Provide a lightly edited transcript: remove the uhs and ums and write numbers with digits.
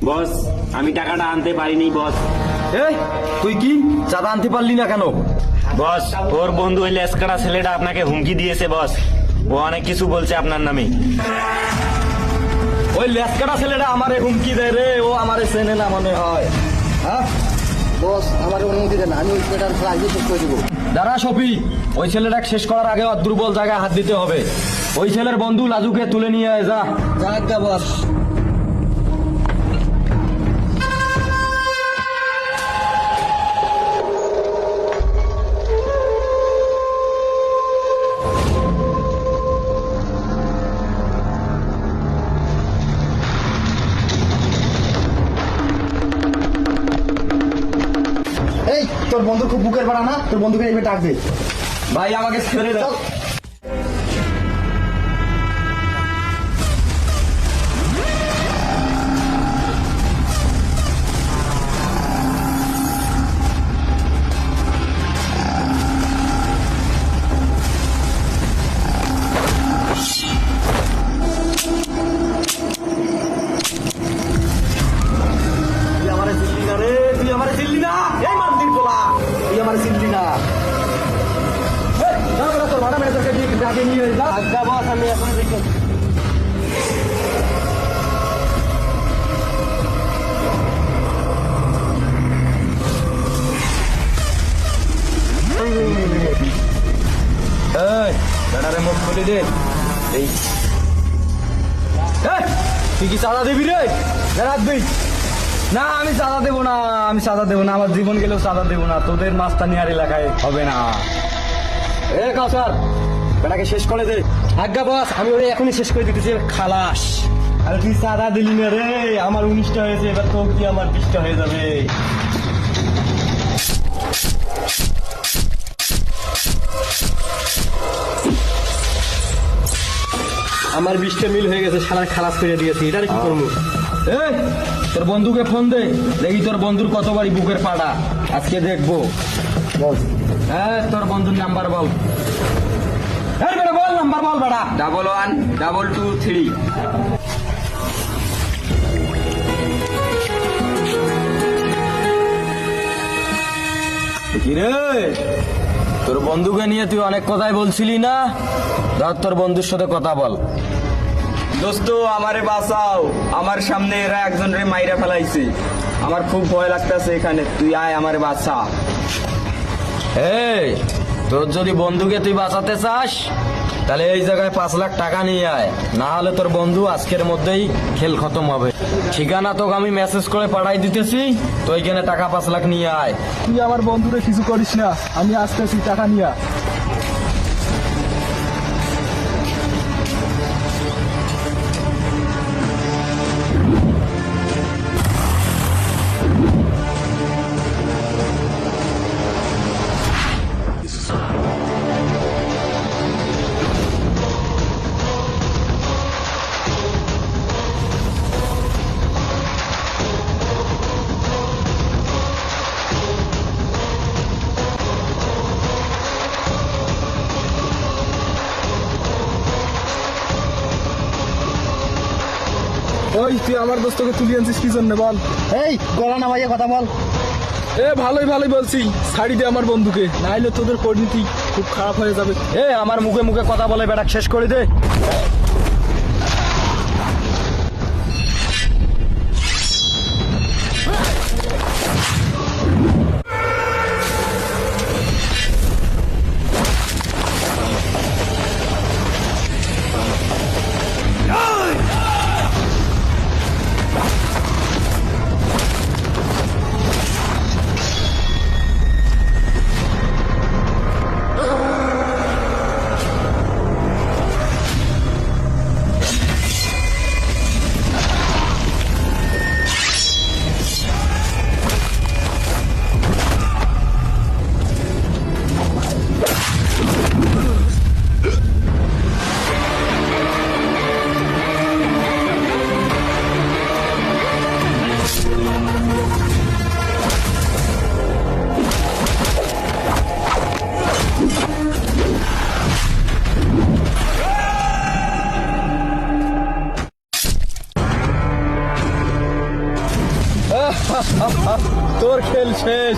বস, আমি টাকাটা আনতে পারিনি বস। এই তুই কি চাঁদা আনতে পারলি না কেন? বস, ওর বন্ধু ওই লেসকাটা ছেলেটা আপনাকে হুমকি দিয়েছে বস। ও অনেক কিছু বলছে আপনার নামে। ওই লেসকাটা ছেলেটা আমারে হুমকি দেয় রে, ও আমারে চেনে না মনে হয়। হ্যাঁ বস, আমার অনুমতি দেন, আমি ওই ছেলেটার আগে শেষ করে দেবো। দাঁড়া শফি, ওই ছেলেটা শেষ করার আগে ওর দুর্বল জায়গায় হাত দিতে হবে। ওই ছেলের বন্ধু লাজুকে তুলে নিয়ে আয়, যা। যাক বস। এই তোর বন্ধু খুব বুকের পাড়া না, তোর বন্ধুকে এইভাবে ডাকবে। ভাই আমাকে ছেড়ে দাও। তুই আমারে চিনলি না রে, তুই আমারে চিনলি না। এই মান্দির পোলা, তুই আমারে চিনলি না। এই, যা বেটা, তোর ভাড়া মেরে তোকে ডাকে নিয়ে যা। আজ্ঞা বস, আমি এখন দেখি। এই বেটারে মুখ খুলে দে। এই তুই কি চাঁদা দিবি রে? রাখবি না? আমি চাঁদা দেবো না, আমি চাঁদা দেবো না, আমার জীবন গেলেও চাঁদা দেবো না। তোদের মাস্তানিয়ার এলাকায় হবে না। এ কাউসার, বেটাকে শেষ করে দে। আজ্ঞা বস, আমি ওরে এখনই শেষ করে দিতেছি, খালাস। আরে তুই চাঁদা দিলি না রে, আমার 19টা হয়েছে, এবার তোর কি আমার 20টা হয়ে যাবে। আমার 20টা মিল হয়ে গেছে, শালার খালাস করে দিয়েছি, এটা কি করবো? এই তোর বন্ধুকে ফোন দে, দেখি তোর বন্ধুর কতবারই বুকের পাড়া, আজকে দেখবো। বস, হ্যাঁ তোর বন্ধুর নাম্বার বল। এই বেটা বল, নাম্বার বল বেটা। 112223। কি রে, তোর বন্ধুকে নিয়ে তুই অনেক কথাই বলছিলি না? ধর তোর বন্ধুর সাথে কথা বল। দোস্ত, আমারে বাঁচাও, আমার সামনে এরা একজনের মাইরা ফেলাইছে। আমার খুব ভয় লাগতেছে এখানে, তুই আয় আমারে বাঁচা। এই তোর যদি বন্ধুকে তুই বাঁচাতে চাস, তাহলে এই জায়গায় 5 লাখ টাকা নিয়ে আয়, না হলে তোর বন্ধু আজকের মধ্যেই খেল খতম হবে। ঠিকানা তোকে আমি মেসেজ করে পাঠাই দিতেছি, তো এইখানে টাকা 5 লাখ নিয়ে আয়। তুই আমার বন্ধুরে কিছু করিস না, আমি আসতেছি টাকা নিয়ে। ওই তুই আমার দোস্তকে তুলে আনছিস কি জন্য বল? এই গলা নামাইয়া কথা বল। এ ভালোই ভালোই বলছি, ছাড়ি দে আমার বন্ধুকে, নাইলে তোদের পরিণতি খুব খারাপ হয়ে যাবে। এ আমার মুখে মুখে কথা বলে বেটা শেষ করে দে। তোর খেল শেষ।